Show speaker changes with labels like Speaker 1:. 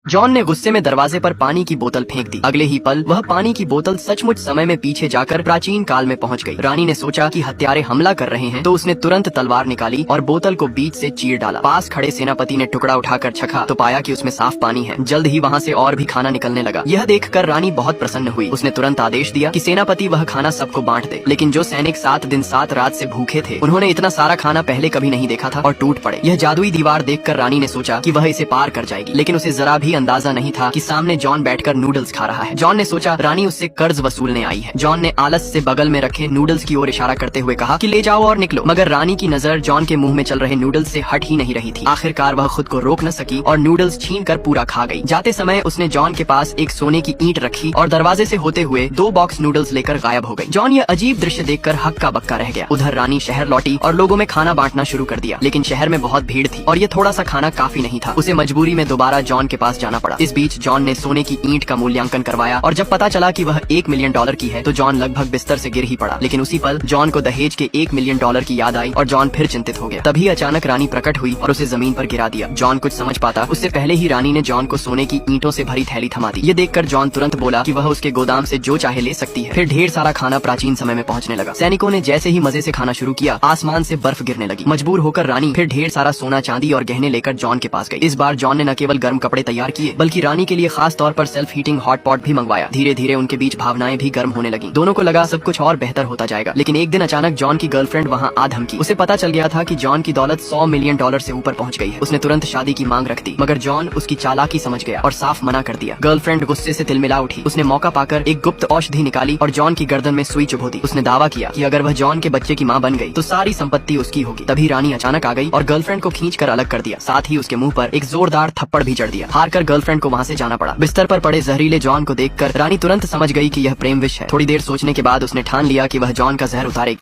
Speaker 1: John ने गुस्से में दरवाजे पर पानी की बोतल फेंक दी। अगले ही पल वह पानी की बोतल सचमुच समय में पीछे जाकर प्राचीन काल में पहुंच गई। रानी ने सोचा कि हत्यारे हमला कर रहे हैं, तो उसने तुरंत तलवार निकाली और बोतल को बीच से चीर डाला। पास खड़े सेनापति ने टुकड़ा उठाकर चखा तो पाया कि उसमें साफ पानी है। जल्द ही वहाँ से और भी खाना निकलने लगा। यह देखकर रानी बहुत प्रसन्न हुई। उसने तुरंत आदेश दिया कि सेनापति वह खाना सबको बांट दे। लेकिन जो सैनिक 7 दिन 7 रात से भूखे थे, उन्होंने इतना सारा खाना पहले कभी नहीं देखा था और टूट पड़े। यह जादुई दीवार देखकर रानी ने सोचा कि वह इसे पार कर जाएगी, लेकिन उसे जरा भी अंदाजा नहीं था कि सामने जॉन बैठकर नूडल्स खा रहा है। जॉन ने सोचा रानी उससे कर्ज वसूलने आई है। जॉन ने आलस से बगल में रखे नूडल्स की ओर इशारा करते हुए कहा कि ले जाओ और निकलो, मगर रानी की नजर जॉन के मुंह में चल रहे नूडल्स से हट ही नहीं रही थी। आखिरकार वह खुद को रोक न सकी और नूडल्स छीनकर पूरा खा गई। जाते समय उसने जॉन के पास एक सोने की ईंट रखी और दरवाजे से होते हुए 2 बॉक्स नूडल्स लेकर गायब हो गई। जॉन यह अजीब दृश्य देखकर हक्का बक्का रह गया। उधर रानी शहर लौटी और लोगों में खाना बांटना शुरू कर दिया, लेकिन शहर में बहुत भीड़ थी और ये थोड़ा सा खाना काफी नहीं था। उसे मजबूरी में दोबारा जॉन के पास जाना पड़ा। इस बीच जॉन ने सोने की ईंट का मूल्यांकन करवाया और जब पता चला कि वह $1 मिलियन की है, तो जॉन लगभग बिस्तर से गिर ही पड़ा। लेकिन उसी पल जॉन को दहेज के $1 मिलियन की याद आई और जॉन फिर चिंतित हो गया। तभी अचानक रानी प्रकट हुई और उसे जमीन पर गिरा दिया। जॉन कुछ समझ पाता उससे पहले ही रानी ने जॉन को सोने की ईंटों से भरी थैली थमा दी। ये देखकर जॉन तुरंत बोला कि वह उसके गोदाम से जो चाहे ले सकती है। फिर ढेर सारा खाना प्राचीन समय में पहुंचने लगा। सैनिकों ने जैसे ही मजे से खाना शुरू किया, आसमान से बर्फ गिरने लगी। मजबूर होकर रानी फिर ढेर सारा सोना चांदी और गहने लेकर जॉन के पास गई। इस बार जॉन ने न केवल गर्म कपड़े तैयार किए, बल्कि रानी के लिए खास तौर पर सेल्फ हीटिंग हॉट पॉट भी मंगवाया। धीरे धीरे उनके बीच भावनाएं भी गर्म होने लगी। दोनों को लगा सब कुछ और बेहतर होता जाएगा। लेकिन एक दिन अचानक जॉन की गर्लफ्रेंड वहाँ आ धमकी। उसे पता चल गया था कि जॉन की दौलत $100 मिलियन से ऊपर पहुँच गई है। उसने तुरंत शादी की मांग रख दी, मगर जॉन उसकी चालाकी समझ गया और साफ मना कर दिया। गर्लफ्रेंड गुस्से से तिलमिला उठी। उसने मौका पाकर एक गुप्त औषधि निकाली और जॉन की गर्दन में सुई चुभो दी। उसने दावा किया कि अगर वह जॉन के बच्चे की मां बन गई तो सारी संपत्ति उसकी होगी। तभी रानी अचानक आ गई और गर्लफ्रेंड को खींचकर अलग कर दिया। साथ ही उसके मुंह पर एक जोरदार थप्पड़ भी जड़ दिया। हारकर गर्लफ्रेंड को वहाँ से जाना पड़ा। बिस्तर पर पड़े जहरीले जॉन को देखकर रानी तुरंत समझ गई कि यह प्रेम विष है। थोड़ी देर सोचने के बाद उसने ठान लिया कि वह जॉन का जहर उतारेगी।